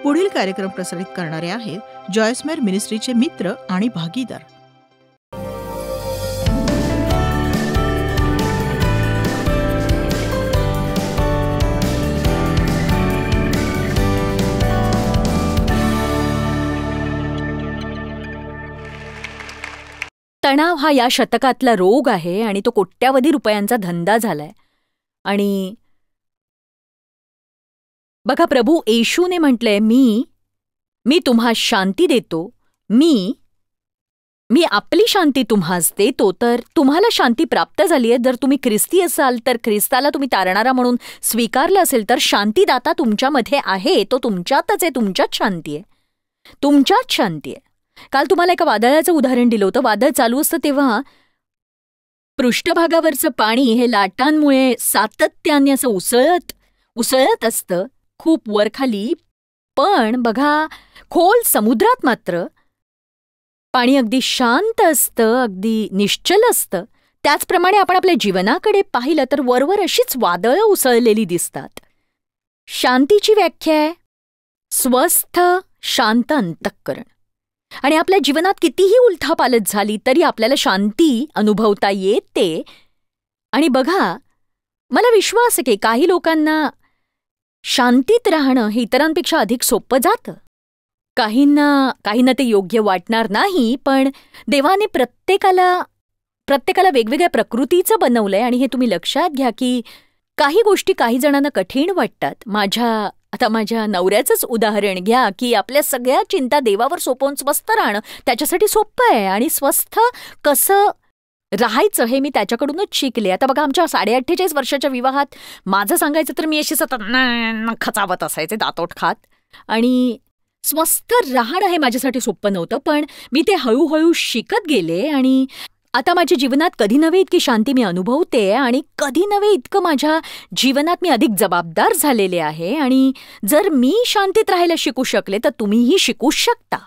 पुढील कार्यक्रम प्रसारित करणारे आहेत जॉयसमेर मिनिस्ट्रीचे मित्र आणि भागीदार. तणाव हा या शतकातला रोग आहे आणि तो कोट्यावधी रुपयांचा धंदा झालाय. आणि बघा, प्रभू येशूने म्हटलंय, मी तुम्हा शांती देतो, मी आपली शांती तुम्हास देतो. तर तुम्हाला शांती प्राप्त झाली आहे. जर तुम्ही ख्रिस्ती असाल तर ख्रिस्ताला तुम्ही तारणारा म्हणून स्वीकारलं असेल तर शांतीदाता तुमच्यामध्ये आहे. तो तुमच्यातच आहे, तुमच्यात शांती आहे, तुमच्यात शांती आहे. काल तुम्हाला एका वादळाचं उदाहरण दिलं होतं. वादळ चालू असतं तेव्हा पृष्ठभागावरचं पाणी हे लाटांमुळे सातत्याने असं उसळत असतं खूप वरखाली. पण बघा, खोल समुद्रात मात्र पाणी अगदी शांत असतं, अगदी निश्चल असतं. त्याचप्रमाणे आपण आपल्या जीवनाकडे पाहिलं तर वरवर अशीच वादळं उसळलेली दिसतात. शांतीची व्याख्या आहे स्वस्थ शांत अंतःकरण. आणि आपल्या जीवनात कितीही उलथापालथ झाली तरी आपल्याला शांती अनुभवता येते. आणि बघा, मला विश्वास आहे की काही लोकांना शांतीत राहणं हे इतरांपेक्षा अधिक सोपं जातं. काहींना ते योग्य वाटणार नाही. पण देवाने प्रत्येकाला वेगवेगळ्या प्रकृतीचं बनवलंय. आणि हे तुम्ही लक्षात घ्या की काही गोष्टी काही जणांना कठीण वाटतात. आता माझ्या नवऱ्याचंच उदाहरण घ्या की आपल्या सगळ्या चिंता देवावर सोपवून स्वस्थ राहणं त्याच्यासाठी सोपं आहे. आणि स्वस्थ कसं राहायचं हे मी त्याच्याकडूनच शिकले. आता बघा, आमच्या 48 वर्षाच्या विवाहात माझं सांगायचं तर मी अशी सतत खचावत असायचे दातोट खात. आणि स्वस्थ राहणं हे माझ्यासाठी सोपं नव्हतं. पण मी ते हळूहळू शिकत गेले. आणि आता माझ्या जीवनात कधी नव्हे इतकी शांती मी अनुभवते. आणि कधी नव्हे इतकं माझ्या जीवनात मी अधिक जबाबदार झालेले आहे. आणि जर मी शांतीत राहायला शिकू शकले तर तुम्हीही शिकू शकता.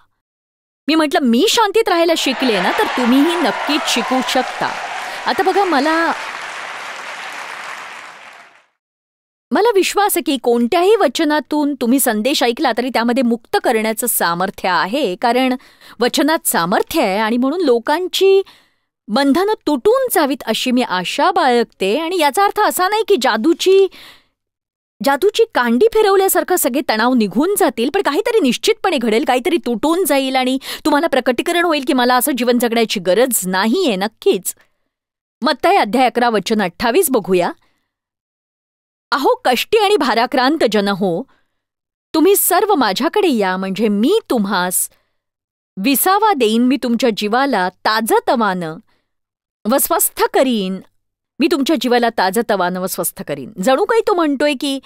मी म्हटलं, मी शांतीत राहायला शिकले ना तर तुम्हीही नक्कीच शिकू शकता. आता बघा, मला विश्वास आहे की कोणत्याही वचनातून तुम्ही संदेश ऐकला तरी त्यामध्ये मुक्त करण्याचं सामर्थ्य आहे. कारण वचनात सामर्थ्य आहे. आणि म्हणून लोकांची बंधनं तुटून जावीत अशी मी आशा बाळगते. आणि याचा अर्थ असा नाही की जादूची कांडी फिरवल्यासारखं सगळे तणाव निघून जातील. पण काहीतरी निश्चितपणे घडेल, काहीतरी तुटून जाईल आणि तुम्हाला प्रकटीकरण होईल की मला असं जीवन जगण्याची गरज नाहीये. नक्कीच. मत्तई अध्याय 11 वचन 28 बघूया. अहो कष्टी आणि भाराक्रांत जन हो, तुम्ही सर्व माझ्याकडे या, म्हणजे मी तुम्हास विसावा देईन. मी तुमच्या जीवाला ताजतवानं व स्वस्थ करीन. मी तुमच्या जीवाला ताजतवानं व स्वस्थ करीन. जणू काही तो म्हणतोय की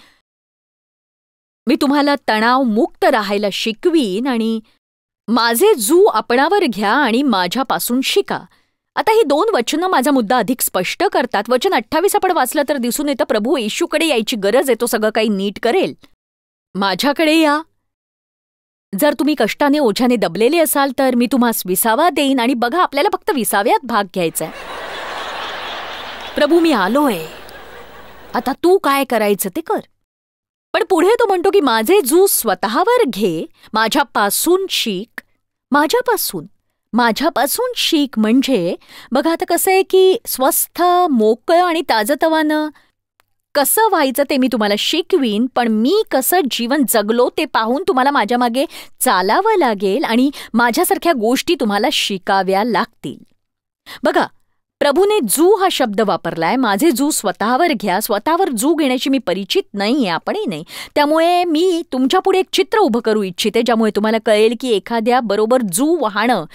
मी तुम्हाला तणाव मुक्त राहायला शिकवीन आणि माझे जू आपणावर घ्या आणि माझ्यापासून शिका. आता ही 2 वचनं माझा मुद्दा अधिक स्पष्ट करतात. वचन 28 आपण वाचलं तर दिसून येतं प्रभू येशूकडे यायची गरज आहे. तो सगळं काही नीट करेल. माझ्याकडे या. जर तुम्ही कष्टाने ओझ्याने दबलेले असाल तर मी तुम्हास विसावा देईन. आणि बघा, आपल्याला फक्त विसाव्यात भाग घ्यायचा आहे. प्रभू मी आलोय, आता तू काय करायचं ते कर. पण पुढे तो म्हणतो की माझे जू स्वतःवर घे, माझ्यापासून शिक. माझ्यापासून शिक म्हणजे बघा, आता कसं आहे की स्वस्थ, मोकळं आणि ताजतवानं कसं व्हायचं ते मी तुम्हाला शिकवीन. पण मी कसं जीवन जगलो ते पाहून तुम्हाला माझ्या मागे चालावं लागेल आणि माझ्यासारख्या गोष्टी तुम्हाला शिकाव्या लागतील. बघा, प्रभूने जू हा शब्द वापरलाय. माझे जू स्वतःवर घ्या. स्वतःवर जू घेण्याची मी परिचित नाहीये, आपणही नाही. त्यामुळे मी तुमच्यापुढे एक चित्र उभं करू इच्छिते ज्यामुळे तुम्हाला कळेल की एखाद्या बरोबर जू वाहणं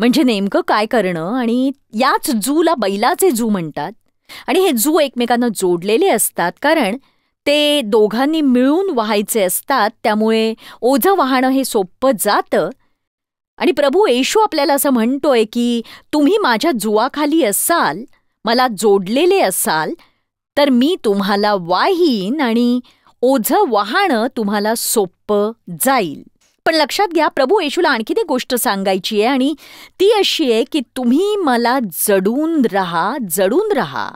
म्हणजे नेमकं काय करणं. आणि याच जूला बैलाचे जू म्हणतात. आणि हे जू एकमेकांना जोडलेले असतात कारण ते दोघांनी मिळून वाहायचे असतात. त्यामुळे ओझं वाहणं हे सोपं जातं. आणि प्रभू येशू आपल्याला असं म्हणतोय की तुम्ही माझ्या जुवाखाली असाल, मला जोडलेले असाल तर मी तुम्हाला वाहीन आणि ओझं वाहणं तुम्हाला सोपं जाईल. पण लक्षात घ्या, प्रभू येशूला आणखीन एक गोष्ट सांगायची आहे आणि ती अशी आहे की तुम्ही मला जडून राहा.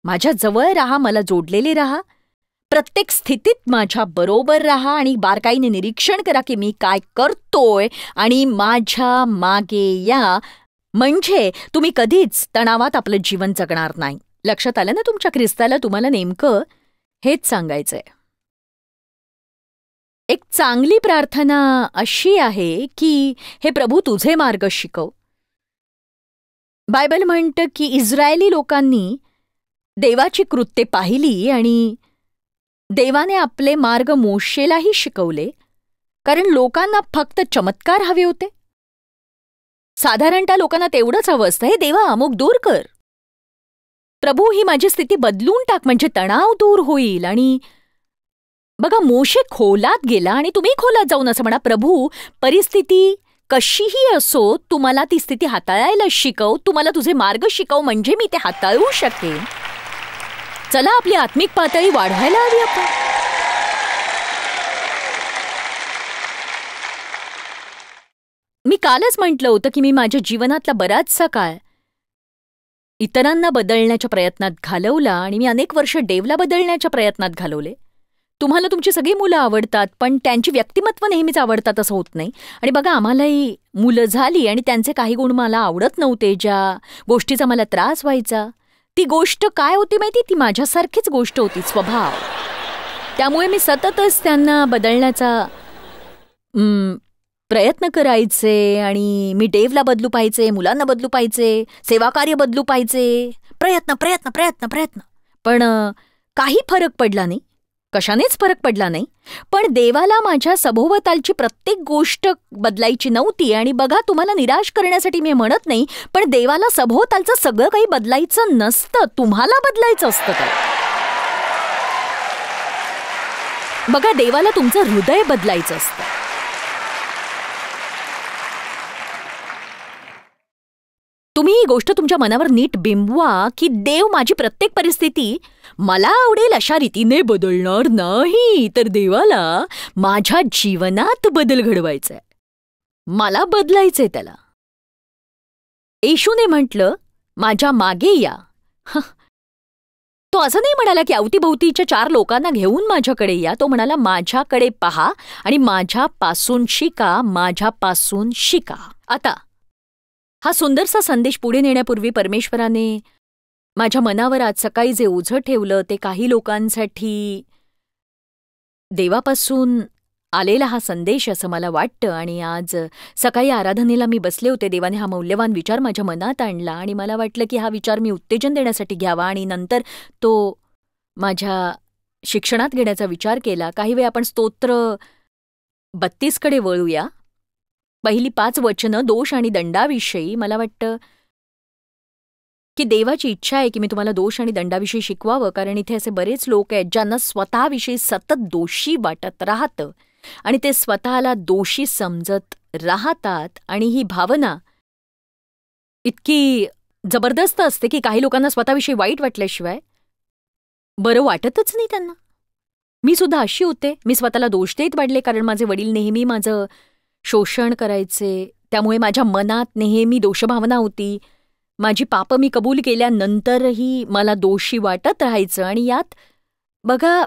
माझ्या जवळ राहा, मला जोडलेले राहा. प्रत्येक स्थितीत माझ्या बरोबर राहा आणि बारकाईने निरीक्षण करा की मी काय करतोय आणि माझ्या मागे या. म्हणजे तुम्ही कधीच तणावात आपलं जीवन जगणार नाही. लक्षात आलं ना तुमच्या ख्रिस्ताला तुम्हाला नेमकं हेच सांगायचंय. एक चांगली प्रार्थना अशी आहे की हे प्रभू तुझे मार्ग शिकव. बायबल म्हणतं की इस्रायली लोकांनी देवाची कृत्ये पाहिली आणि देवाने आपले मार्ग मोशेलाही शिकवले, कारण लोकांना फक्त चमत्कार हवे होते. साधारणतः लोकांना तेवढंच हवं असतं, हे देवा अमुक दूर कर, प्रभू ही माझी स्थिती बदलून टाक म्हणजे तणाव दूर होईल. आणि बघा मोशे खोलात गेला आणि तुम्ही खोलात जाऊन असं म्हणा, प्रभू परिस्थिती कशीही असो तू मला ती स्थिती हाताळायला शिकव, तू मला तुझे मार्ग शिकव म्हणजे मी ते हाताळू शकेन. चला आपली आत्मिक पातळी वाढवायला हवी आपण. मी कालच म्हटलं होतं की मी माझ्या जीवनातला बराचसा काळ इतरांना बदलण्याच्या प्रयत्नात घालवला आणि मी अनेक वर्ष देवला बदलण्याच्या प्रयत्नात घालवले. तुम्हाला तुमची सगळी मुलं आवडतात पण त्यांची व्यक्तिमत्व नेहमीच आवडतात असं होत नाही. आणि बघा आम्हालाही मुलं झाली आणि त्यांचे काही गुण मला आवडत नव्हते. ज्या गोष्टीचा मला त्रास व्हायचा ती गोष्ट काय होती माहिती, ती माझ्यासारखीच गोष्ट होती, स्वभाव. त्यामुळे मी सततच त्यांना बदलण्याचा प्रयत्न करायचे आणि मी देवला बदलू पाहिजे, मुलांना बदलू पाहिजे, सेवाकार्य बदलू पाहिजे, प्रयत्न प्रयत्न प्रयत्न प्रयत्न. पण काही फरक पडला नाही, कशानेच फरक पडला नाही. पण देवाला माझ्या सभोवतालची प्रत्येक गोष्ट बदलायची नव्हती. आणि बघा तुम्हाला निराश करण्यासाठी मी म्हणत नाही, पण देवाला सभोवतालचं सगळं काही बदलायचं नसतं, तुम्हाला बदलायचं असतं. काय बघा देवाला तुमचं हृदय बदलायचं असतं. तुम्ही ही गोष्ट तुमच्या मनावर नीट बिंबवा की देव माझी प्रत्येक परिस्थिती मला आवडेल अशा रीतीने बदलणार नाही, तर देवाला माझ्या जीवनात बदल घडवायचाय, मला बदलायचंय त्याला. येशूने म्हटलं माझ्या मागे या. तो असं नाही म्हणाला की अवतीभोवतीच्या 4 लोकांना घेऊन माझ्याकडे या. तो म्हणाला माझ्याकडे पहा आणि माझ्यापासून शिका, माझ्यापासून शिका. आता हा सुंदरसा संदेश पुढे नेण्यापूर्वी परमेश्वराने माझ्या मनावर आज सकाळी जे ओझं ठेवलं ते काही लोकांसाठी देवापासून आलेला हा संदेश असं मला वाटतं. आणि आज सकाळी आराधनेला मी बसले होते, देवाने हा मौल्यवान विचार माझ्या मनात आणला आणि मला वाटलं की हा विचार मी उत्तेजन देण्यासाठी घ्यावा आणि नंतर तो माझ्या शिक्षणात घेण्याचा विचार केला. काही वेळ आपण स्तोत्र 32 कडे वळूया. पहिली 5 वचनं दोष आणि दंडाविषयी. मला वाटतं की देवाची इच्छा आहे की मी तुम्हाला दोष आणि दंडाविषयी शिकवावं, कारण इथे असे बरेच लोक आहेत ज्यांना स्वतःविषयी सतत दोषी वाटत राहतं आणि ते स्वतःला दोषी समजत राहतात. आणि ही भावना इतकी जबरदस्त असते की काही लोकांना स्वतःविषयी वाईट वाटल्याशिवाय बरं वाटतच नाही त्यांना. मी सुद्धा अशी होते. मी स्वतःला दोष देत वाढले कारण माझे वडील नेहमी माझं शोषण करायचे, त्यामुळे माझ्या मनात नेहमी दोषभावना होती. माझी पापं मी कबूल केल्यानंतरही मला दोषी वाटत राहायचं. आणि यात बघा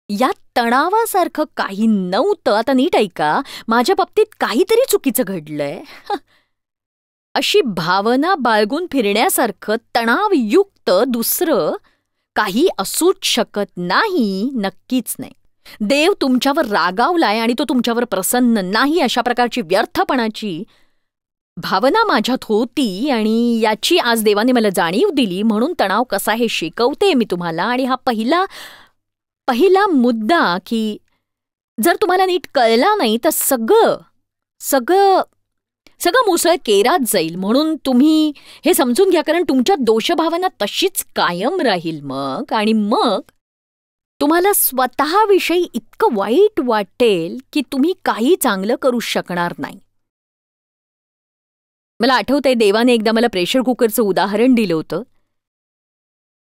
यात तणावासारखं काही नव्हतं. आता नीट ऐका, माझ्या बाबतीत काहीतरी चुकीचं घडलंय अशी भावना बाळगून फिरण्यासारखं तणावयुक्त दुसरं काही असूच शकत नाही, नक्कीच नाही. देव तुमच्यावर रागावलाय आणि तो तुमच्यावर प्रसन्न नाही, अशा प्रकारची व्यर्थपणाची भावना माझ्यात होती. आणि याची आज देवाने मला जाणीव दिली, म्हणून तणाव कसा हे शिकवते मी तुम्हाला. आणि हा पहिला मुद्दा की जर तुम्हाला नीट कळला नाही तर सगळं मुसळ केरात जाईल. म्हणून तुम्ही हे समजून घ्या, कारण तुमच्या दोषभावना तशीच कायम राहील मग. आणि मग तुम्हाला स्वतःविषयी इतकं वाईट वाटेल की तुम्ही काही चांगलं करू शकणार नाही. मला आठवतंय देवाने एकदा मला प्रेशर कुकरचं उदाहरण दिलं होतं.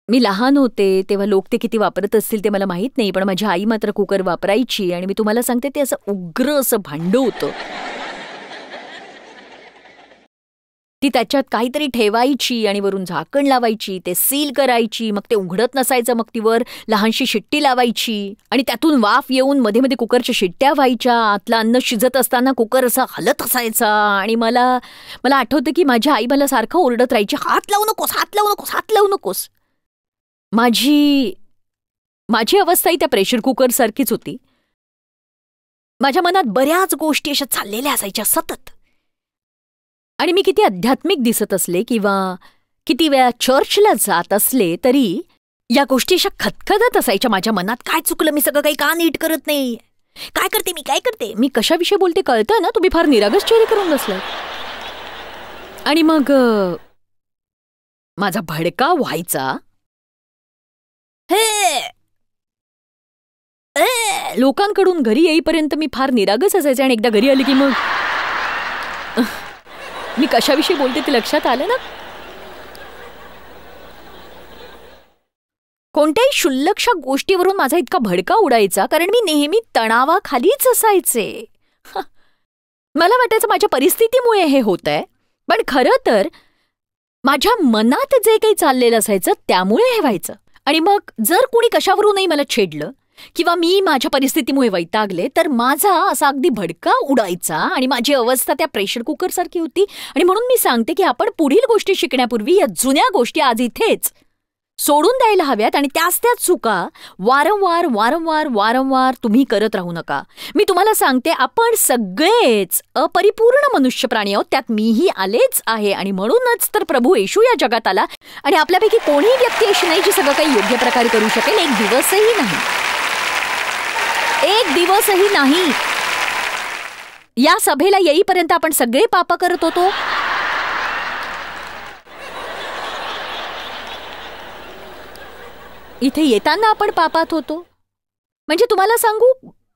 मी लहान होते तेव्हा लोक ते किती वापरत असतील ते मला माहीत नाही, पण माझी आई मात्र कुकर वापरायची. आणि मी तुम्हाला सांगते ते असं उग्र असं भांडं होतं. ती त्याच्यात काहीतरी ठेवायची आणि वरून झाकण लावायची, ते सील करायची, मग ते उघडत नसायचं, मग ती वर लहानशी शिट्टी लावायची आणि त्यातून वाफ येऊन मध्ये मध्ये कुकरच्या शिट्ट्या व्हायच्या. आतलं अन्न शिजत असताना कुकर असा हलत असायचा आणि मला आठवतं की माझी आई मला सारखं ओरडत राहायची, हात लावू नकोस, हात लावू नकोस, हात लावू नकोस. माझी अवस्थाही त्या प्रेशर कुकर सारखीच होती. माझ्या मनात बऱ्याच गोष्टी अशा चाललेल्या असायच्या सतत. आणि मी किती आध्यात्मिक दिसत असले किंवा किती वेळा चर्चला जात असले तरी या गोष्टी अशा खतखतत असायच्या माझ्या मनात. काय चुकलं, मी सगळं काही का नीट करत नाही, काय करते मी कशाविषयी बोलते कळतं ना, तुम्ही फार निरागस चेहरे करून बसलाय. आणि मग माझा भडका व्हायचा, लोकांकडून घरी येईपर्यंत मी फार निरागस असायचे आणि एकदा घरी आले की मग मी कशाविषयी बोलते ते लक्षात आलं ना. कोणत्याही क्षुल्लकशा गोष्टीवरून माझा इतका भडका उडायचा कारण मी नेहमी तणावाखालीच असायचे. मला वाटायचं माझ्या परिस्थितीमुळे हे होतंय, पण खरं तर माझ्या मनात जे काही चाललेलं असायचं त्यामुळे हे व्हायचं. आणि मग जर कुणी कशावरूनही मला छेडलं किंवा मी माझ्या परिस्थितीमुळे वैतागले तर माझा असा अगदी भडका उडायचा आणि माझी अवस्था त्या प्रेशर कुकर सारखी होती. आणि म्हणून मी सांगते की आपण पुढील गोष्टी शिकण्यापूर्वी या जुन्या गोष्टी आज इथेच सोडून द्यायला हव्यात आणि त्याच चुका वारंवार वारंवार वारंवार तुम्ही करत राहू नका. मी तुम्हाला सांगते, आपण सगळेच अपरिपूर्ण मनुष्य प्राणी आहोत, त्यात मीही आलेच आहे. आणि म्हणूनच तर प्रभू येशू या जगात आला. आणि आपल्यापैकी कोणीही व्यक्ती अशी नाही जी सगळं काही योग्य प्रकारे करू शकेल. एक दिवसही नाही. या सभेला येईपर्यंत आपण सगळे पाप करत होतो. इथे येताना आपण पापात होतो. म्हणजे तुम्हाला सांगू,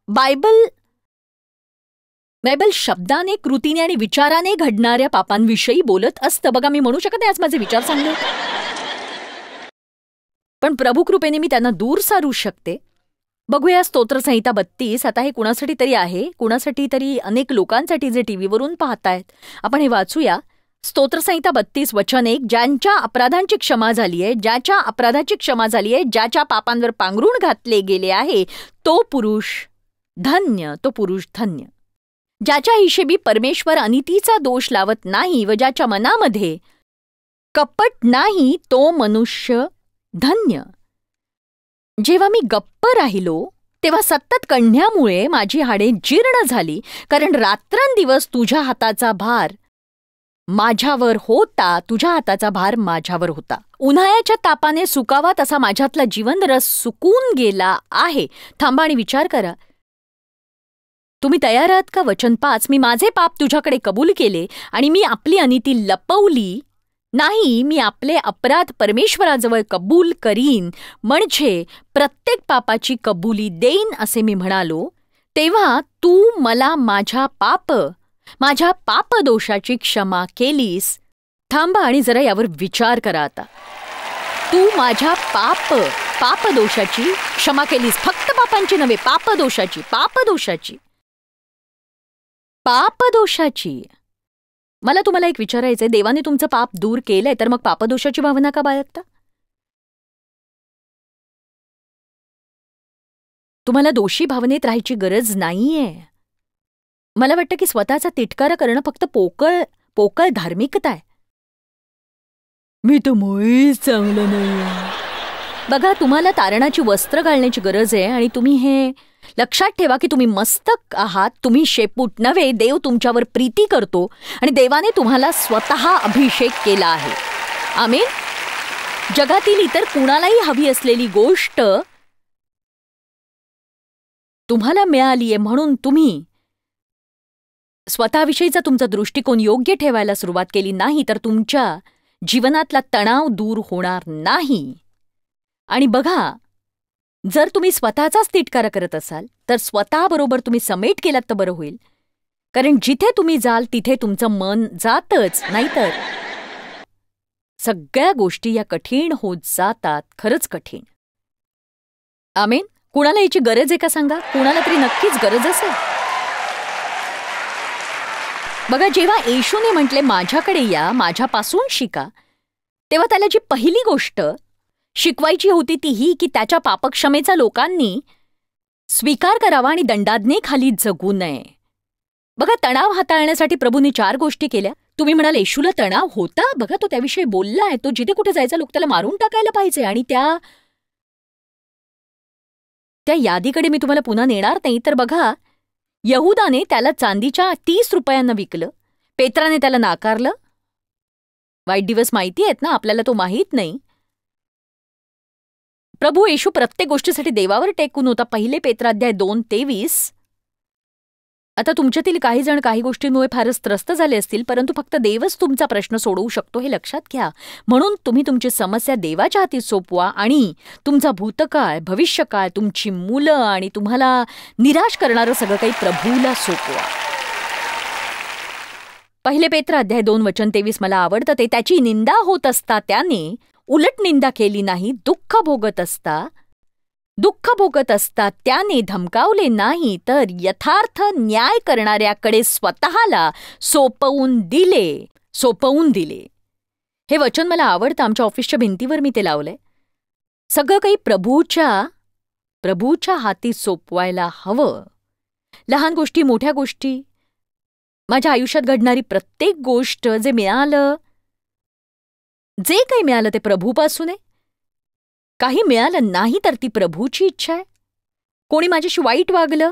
बायबल शब्दाने, कृतीने आणि विचाराने घडणाऱ्या पापांविषयी बोलत असतं. बघा, मी म्हणू शकत नाही आज माझे विचार चांगले, पण प्रभू कृपेने मी त्यांना दूर सारू शकते. बघूया स्तोत्रसंहिता 32. आता हे कुणासाठी तरी आहे, कुणासाठी तरी अनेक लोकांसाठी जे टीव्हीवरून पाहतायत. आपण हे वाचूया. स्तोत्रसंहिता 32 वचन 1. ज्यांच्या अपराधांची क्षमा झालीये, ज्याच्या अपराधाची क्षमा झालीये, ज्याच्या पापांवर पांघरूण घातले गेले आहे, तो पुरुष धन्य, तो पुरुष धन्य. ज्याच्या हिशेबी परमेश्वर अनितीचा दोष लावत नाही व ज्याच्या मनामध्ये कपट नाही, तो मनुष्य धन्य. जेव्हा मी गप्प राहिलो तेव्हा सतत कण्ह्यामुळे माझी हाडे जीर्ण झाली, कारण रात्रंदिवस तुझ्या हाताचा भार माझ्यावर होता, तुझ्या हाताचा भार माझ्यावर होता. उन्हाळ्याच्या तापाने सुकावा तसा माझ्यातला जीवनरस सुकून गेला आहे. थांबा आणि विचार करा. तुम्ही तयार आहात का? वचन 5. मी माझे पाप तुझ्याकडे कबूल केले आणि मी आपली अनिती लपवली नाही. मी आपले अपराध परमेश्वराजवळ कबूल करीन, म्हणजे प्रत्येक पापाची कबुली देईन असे मी म्हणालो. तेव्हा तू मला माझ्या पापदोषाची क्षमा केलीस. थांबा आणि जरा यावर विचार करा आता. तू माझ्या पापदोषाची क्षमा केलीस. फक्त पापांची नव्हे, पापदोषाची. मला तुम्हाला एक विचारायचंय, देवाने तुमचं पाप दूर केलंय तर मग पापदोषाची भावना का बाळगता? तुम्हाला दोषी भावनेत राहायची गरज नाहीये. मला वाटतं की स्वतःचा तिटकारा करणं फक्त पोकळ धार्मिकता आहे. मी तर मुळीच चांगलं नाही. बघा, तुम्हाला तारणाची वस्त्र घालण्याची गरज आहे आणि तुम्ही हे लक्षात ठेवा की तुम्ही मस्तक आहात, तुम्ही शेपूट नव्हे. देव तुमच्यावर प्रीती करतो आणि देवाने तुम्हाला स्वतः अभिषेक केला आहे. आमेन. जगातील इतर कुणालाही हवी असलेली गोष्ट तुम्हाला मिळालीये म्हणून तुम्ही स्वतःविषयीचा तुमचा दृष्टिकोन योग्य ठेवायला सुरुवात केली नाही तर तुमच्या जीवनातला तणाव दूर होणार नाही. आणि बघा, जर तुम्ही स्वतःचाच तिटकारा करत असाल तर स्वतःबरोबर तुम्ही समेट केलात तर बरं होईल. कारण जिथे तुम्ही जाल तिथे तुमचं मन जातच, नाहीतर सगळ्या गोष्टी या कठीण होत जातात. खरंच कठीण. आमेन. कुणाला याची गरज आहे का सांगा? कुणाला तरी नक्कीच गरज असेल. बघा, जेव्हा येशूने म्हटले माझ्याकडे या, माझ्यापासून शिका, तेव्हा त्याला जी पहिली गोष्ट शिकवायची होती ती ही की त्याच्या पापक्षमेचा लोकांनी स्वीकार करावा आणि दंडाज्ञेखाली जगू नये. बघा, तणाव हाताळण्यासाठी प्रभूंनी 4 गोष्टी केल्या. तुम्ही म्हणाल येशूला तणाव होता? बघा, तो त्याविषयी बोललाय. तो जिथे कुठे जायचा लोक त्याला मारून टाकायला पाहिजे. आणि त्या यादीकडे मी तुम्हाला पुन्हा नेणार नाही. तर बघा, यहुदाने त्याला चांदीच्या 30 रुपयांना विकलं. पेत्राने त्याला नाकारलं. वाईट दिवस माहिती आहेत ना आपल्याला, तो माहीत नाही. प्रभू येशू प्रत्येक गोष्टीसाठी देवावर टेकून होता. 1 पेत्र अध्याय 2:23. आता तुमच्यातील काही जण काही गोष्टींमुळे फारच त्रस्त झाले असतील, परंतु फक्त देवच तुमचा प्रश्न सोडवू शकतो हे लक्षात घ्या. म्हणून तुम्ही तुमची समस्या देवाच्या हाती सोपवा आणि तुमचा भूतकाळ, भविष्यकाळ, तुमची मुलं आणि तुम्हाला निराश करणारं सगळं काही प्रभूला सोपवा. 1 पेत्र अध्याय 2:23 मला आवडतं ते. त्याची निंदा होत असता त्याने उलट निंदा केली नाही. दुःख भोगत असता त्याने धमकावले नाही, तर यथार्थ न्याय करणाऱ्याकडे स्वतःला सोपवून दिले. हे वचन मला आवडतं. आमच्या ऑफिसच्या भिंतीवर मी ते लावलंय. सगळं काही प्रभूच्या हाती सोपवायला हवं. लहान गोष्टी, मोठ्या गोष्टी, माझ्या आयुष्यात घडणारी प्रत्येक गोष्ट, जे काही मिळालं ते प्रभूपासून आहे. काही मिळालं नाही तर ती प्रभूची इच्छा आहे. कोणी माझ्याशी वाईट वागलं,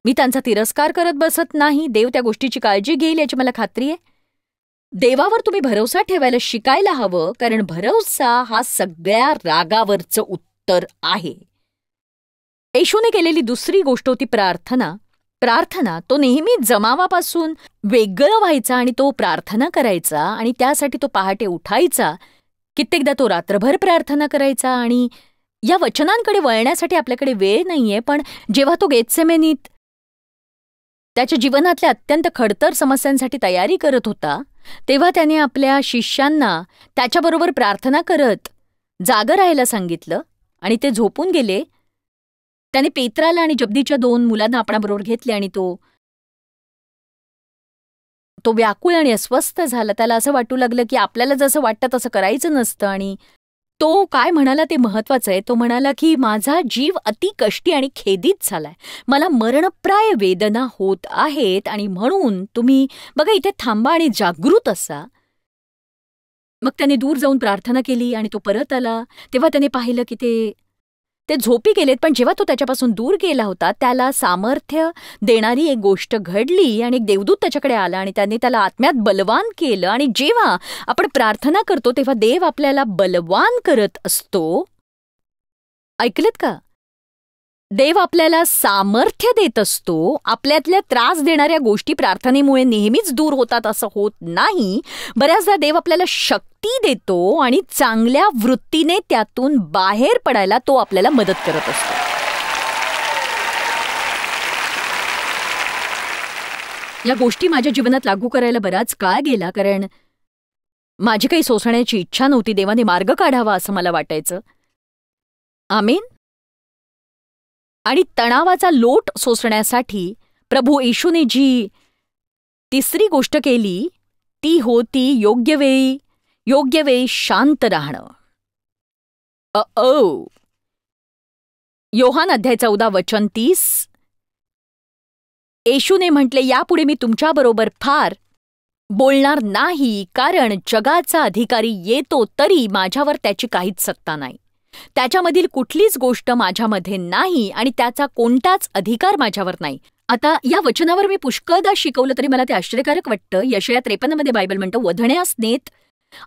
मी त्यांचा तिरस्कार करत बसत नाही. देव त्या गोष्टीची काळजी घेईल याची मला खात्री आहे. देवावर तुम्ही भरोसा ठेवायला शिकायला हवं, कारण भरोसा हा सगळ्या रागावरचं उत्तर आहे. येशूने केलेली दुसरी गोष्ट होती प्रार्थना. तो नेहमी जमावापासून वेगळं व्हायचा आणि तो प्रार्थना करायचा. आणि त्यासाठी तो पहाटे उठायचा. कित्येकदा तो रात्रभर प्रार्थना करायचा. आणि या वचनांकडे वळण्यासाठी आपल्याकडे वेळ नाहीये, पण जेव्हा तो गेत्सेमेनीत त्याच्या जीवनातल्या अत्यंत खडतर समस्यांसाठी तयारी करत होता, तेव्हा त्याने आपल्या शिष्यांना त्याच्याबरोबर प्रार्थना करत जागं राहायला सांगितलं आणि ते झोपून गेले. त्याने पेत्राला आणि जब्दीच्या 2 मुलांना आपणाबरोबर घेतले आणि तो व्याकुळ आणि अस्वस्थ झाला. त्याला असं वाटू लागलं की आपल्याला जसं वाटतं तसं करायचं नसतं. आणि तो काय म्हणाला ते महत्वाचं आहे. तो म्हणाला की माझा जीव अति कष्टी आणि खेदित झालाय. मला मरणप्राय वेदना होत आहेत आणि म्हणून तुम्ही बघा इथे थांबा आणि जागृत असा. मग त्याने दूर जाऊन प्रार्थना केली आणि तो परत आला. तेव्हा त्याने पाहिलं की ते झोपी गेलेत. पण जेव्हा तो त्याच्यापासून दूर गेला होता, त्याला सामर्थ्य देणारी एक गोष्ट घडली आणि एक देवदूत त्याच्याकडे आला आणि त्याने त्याला आत्म्यात बलवान केलं. आणि जेव्हा आपण प्रार्थना करतो तेव्हा देव आपल्याला बलवान करत असतो. ऐकलेत का? देव आपल्याला सामर्थ्य देत असतो. आपल्यातल्या त्रास देणाऱ्या गोष्टी प्रार्थनेमुळे नेहमीच दूर होतात असं होत नाही. बऱ्याचदा देव आपल्याला शक्ती देतो आणि चांगल्या वृत्तीने त्यातून बाहेर पडायला तो आपल्याला मदत करत असतो. या गोष्टी माझ्या जीवनात लागू करायला बराच काळ गेला, कारण माझी काही सोसण्याची इच्छा नव्हती. देवाने मार्ग काढावा असं मला वाटायचं. आमेन. आणि तणावाचा लोट सोसण्यासाठी प्रभू येशूने जी तिसरी गोष्ट केली ती होती योग्य वेळी शांत राहणं. योहान अध्याय 14:30. येशूने म्हटले, यापुढे मी तुमच्याबरोबर फार बोलणार नाही, कारण जगाचा अधिकारी येतो तरी माझ्यावर त्याची काहीच सत्ता नाही. त्याच्यामधील कुठलीच गोष्ट माझ्यामध्ये नाही आणि त्याचा कोणताच अधिकार माझ्यावर नाही. आता या वचनावर मी पुष्कळदा शिकवलं तरी मला ते आश्चर्यकारक वाटतं. यशया 53 बायबल म्हणतो, वधण्यास नेत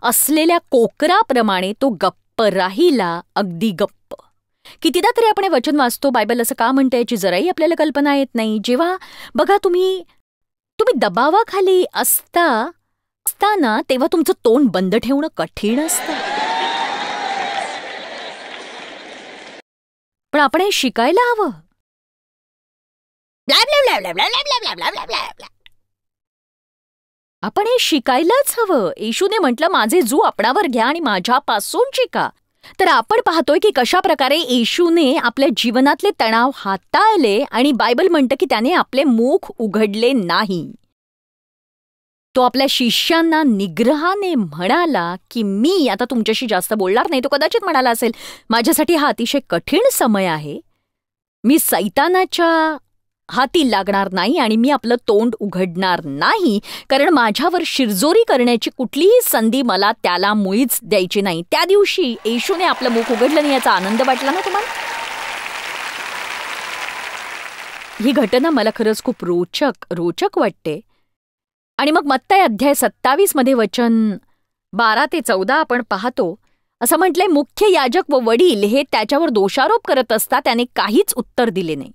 असलेल्या कोकराप्रमाणे तो गप्प राहिला, अगदी गप्प. कितीदा तरी आपण हे वचन वाचतो. बायबल असं का म्हणतं याची जराही आपल्याला कल्पना येत नाही. जेव्हा बघा तुम्ही दबावाखाली असताना तेव्हा तुमचं तोंड बंद ठेवणं कठीण असतं. पण आपण हे शिकायला हवं. आपण हे शिकायलाच हवं. येशूने म्हटलं, माझे जू आपणावर घ्या आणि माझ्यापासून शिका. तर आपण पाहतोय की कशा प्रकारे येशूने आपल्या जीवनातले तणाव हाताळले आणि बायबल म्हणतं की त्याने आपले मुख उघडले नाही. तो आपल्या शिष्यांना निग्रहाने म्हणाला की मी आता तुमच्याशी जास्त बोलणार नाही. तो कदाचित म्हणाला असेल, माझ्यासाठी हा अतिशय कठीण समय आहे, मी सैतानाच्या हाती लागणार नाही आणि मी आपलं तोंड उघडणार नाही, कारण माझ्यावर शिरजोरी करण्याची कुठलीही संधी मला त्याला मुळीच द्यायची नाही. त्या दिवशी येशूने आपलं मुख उघडलं नाही याचा आनंद वाटला ना तुम्हाला? ही घटना मला खरंच खूप रोचक वाटते. आणि मग मत्ताई अध्याय 27 मध्ये वचन 12 ते 14 आपण पाहतो. असं म्हटलंय, मुख्य याजक व वडील हे त्याच्यावर दोषारोप करत असता त्याने काहीच उत्तर दिले नाही.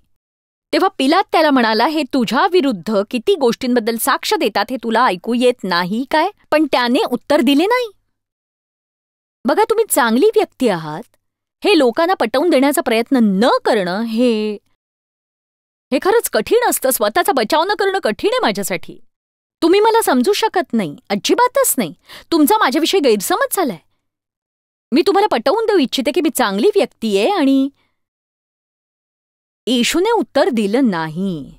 तेव्हा पिलात त्याला म्हणाला, हे तुझ्या विरुद्ध किती गोष्टींबद्दल साक्ष देतात हे तुला ऐकू येत नाही काय? पण त्याने उत्तर दिले नाही. बघा, तुम्ही चांगली व्यक्ती आहात हे लोकांना पटवून देण्याचा प्रयत्न न करणं हे खरंच कठीण असतं. स्वतःचा बचाव न करणं कठीण आहे माझ्यासाठी. तुम्ही मला समजू शकत नाही, अजिबातच नाही. तुमचा माझ्याविषयी गैरसमज झालाय. मी तुम्हाला पटवून देऊ इच्छिते की मी चांगली व्यक्ती आहे. आणि येशूने उत्तर दिलं नाही.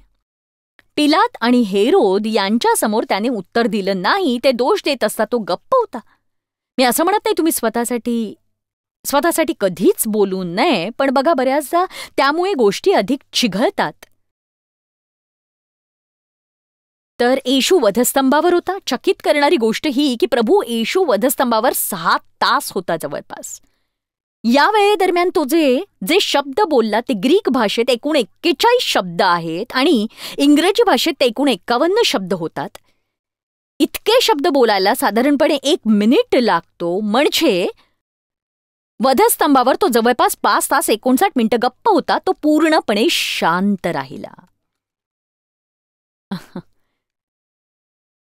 पिलात आणि हेरोद यांच्यासमोर त्याने उत्तर दिलं नाही. ते दोष देत असता तो गप्प होता. मी असं म्हणत नाही तुम्ही स्वतःसाठी कधीच बोलू नये, पण बघा, बऱ्याचदा त्यामुळे गोष्टी अधिक चिघळतात. तर येशू वधस्तंभावर होता. चकित करणारी गोष्ट ही की प्रभू येशू वधस्तंभावर 6 तास होता जवळपास. या वेळेदरम्यान तो जे शब्द बोलला ते ग्रीक भाषेत एकूण 41 शब्द आहेत आणि इंग्रजी भाषेत एकूण 51 शब्द होतात. इतके शब्द बोलायला साधारणपणे 1 मिनिट लागतो. म्हणजे वधस्तंभावर तो जवळपास 5 तास 59 मिनिटं गप्प होता. तो पूर्णपणे शांत राहिला.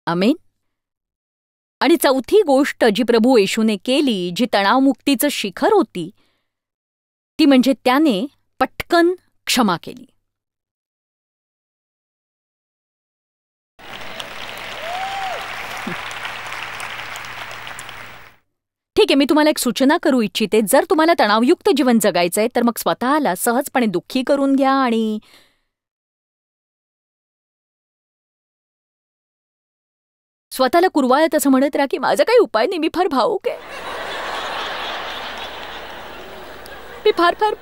आमेन. आणि चौथी गोष्ट जी प्रभू येशूने केली, जी तणावमुक्तीचं शिखर होती, ती म्हणजे त्याने पटकन क्षमा केली. ठीक आहे, मी तुम्हाला एक सूचना करू इच्छिते. जर तुम्हाला तणावयुक्त जीवन जगायचंय तर मग स्वतःला सहजपणे दुःखी करून घ्या आणि स्वतःला कुरवाळत असं म्हणत राहा की माझा काही उपाय नाही, मी फार भावूक आहे, मी फार फार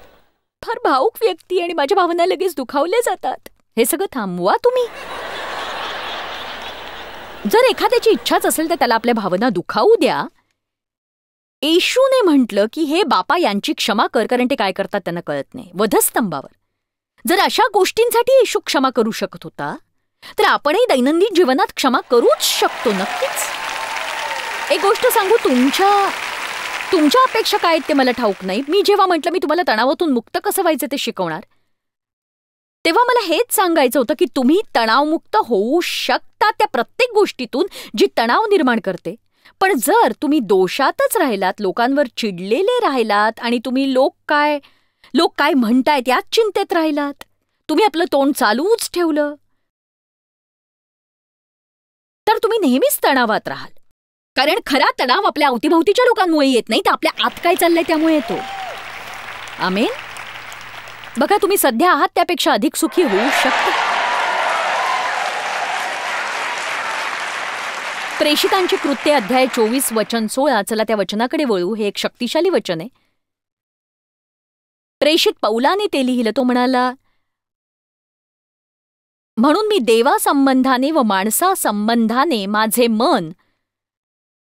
फार भावूक व्यक्ती आणि माझ्या भावना लगेच दुखावल्या जातात. हे सगळं थांबवा तुम्ही. जर एखाद्याची इच्छाच असेल तर त्याला आपल्या भावना दुखावू द्या. येशूने म्हटलं की हे बापा यांची क्षमा कर, कारण ते काय करतात त्यांना कळत नाही. वधस्तंभावर जर अशा गोष्टींसाठी येशू क्षमा करू शकत होता तर आपणही दैनंदिन जीवनात क्षमा करूच शकतो. नक्कीच. एक गोष्ट सांगू, तुमच्या अपेक्षा काय आहेत ते मला ठाऊक नाही. मी जेव्हा म्हटलं मी तुम्हाला तणावातून मुक्त कसं व्हायचं ते शिकवणार, तेव्हा मला हेच सांगायचं होतं की तुम्ही तणावमुक्त होऊ शकता त्या प्रत्येक गोष्टीतून जी तणाव निर्माण करते. पण जर तुम्ही दोषातच राहिलात, लोकांवर चिडलेले राहिलात आणि तुम्ही लोक काय म्हणतायत याच चिंतेत राहिलात, तुम्ही आपलं तोंड चालूच ठेवलं, तर तुम्ही नेहमीच तणावात राहाल. कारण खरा तणाव आपल्या अवतीभोवतीच्या लोकांमुळे येत नाही, तर आपल्या आत काय चाललंय त्यामुळे येतो. आमेन. बघा, तुम्ही सध्या आहात त्यापेक्षा अधिक सुखी होऊ शकता. प्रेषितांची कृत्ये अध्याय 24 वचन 16. चला त्या वचनाकडे वळू. हे एक शक्तिशाली वचन आहे. प्रेषित पौलाने ते लिहिलं. तो म्हणाला, म्हणून मी देवासंबंधाने व माणसासंबंधाने माझे मन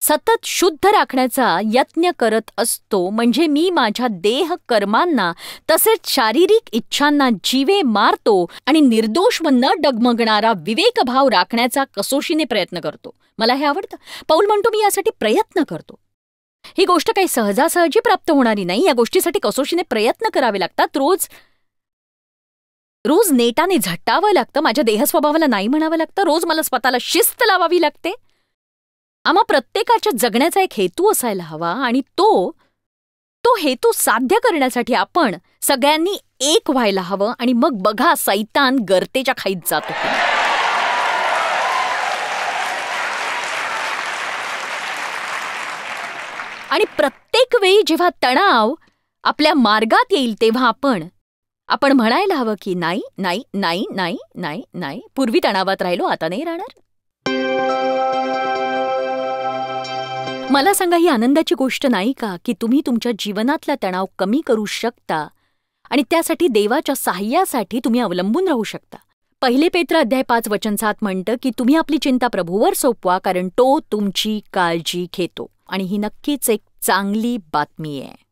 सतत शुद्ध राखण्याचा यत्न करत असतो. म्हणजे मी माझ्या देह कर्मांना तसेच शारीरिक इच्छांना जीवे मारतो आणि निर्दोष व न डगमगणारा विवेकभाव राखण्याचा कसोशीने प्रयत्न करतो. मला हे आवडतं. पौल म्हणतो मी यासाठी प्रयत्न करतो. ही गोष्ट काही सहजासहजी प्राप्त होणारी नाही. या गोष्टीसाठी कसोशीने प्रयत्न करावे लागतात. रोज नेटाने झटावं लागतं. माझ्या देहस्वभावाला नाही म्हणावं लागतं. रोज मला स्वतःला शिस्त लावावी लागते. आम्हा प्रत्येकाच्या जगण्याचा एक हेतू असायला हवा आणि तो हेतू साध्य करण्यासाठी आपण सगळ्यांनी एक व्हायला हवं. आणि मग बघा, सैतान गर्तेच्या खाईत जातो. आणि प्रत्येक वेळी जेव्हा तणाव आपल्या मार्गात येईल तेव्हा आपण म्हणायला हवं की नाही नाही नाही नाही नाही नाही, पूर्वी तणावात राहिलो, आता नाही राहणार. मला सांगा, ही आनंदाची गोष्ट नाही का की तुम्ही तुमच्या जीवनातला तणाव कमी करू शकता आणि त्यासाठी देवाच्या साह्यासाठी तुम्ही अवलंबून राहू शकता. 1 पेत्र अध्याय 5 वचन 7 म्हणतं की तुम्ही आपली चिंता प्रभूवर सोपवा, कारण तो तुमची काळजी घेतो. आणि ही नक्कीच एक चांगली बातमी आहे.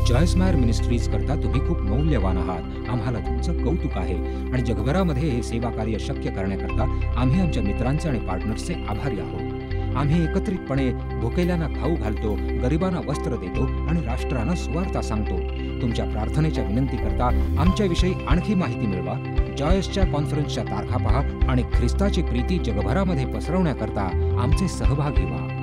जॉयस मायर मिनिस्ट्रीज करता तुम्ही खूप मौल्यवान आहात. आम्हाला तुमचं कौतुक आहे आणि जगभरामध्ये हे सेवा कार्य शक्य करण्याकरता आम्ही आमच्या मित्रांचे आणि पार्टनर्सचे आभारी आहोत. आम्ही एकत्रितपणे भुकेल्यांना खाऊ घालतो, गरिबांना वस्त्र देतो आणि राष्ट्रांना सुवार्ता सांगतो. तुमच्या प्रार्थनेच्या विनंती करता आमच्याविषयी आणखी माहिती मिळवा. जॉयसच्या कॉन्फरन्सच्या तारखा पहा आणि ख्रिस्ताची प्रीती जगभरामध्ये पसरवण्याकरता आमचे सहभागी व्हा.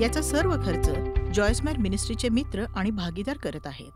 याचा सर्व खर्च जॉयस मायर मिनिस्ट्रीचे मित्र आणि भागीदार करत आहेत.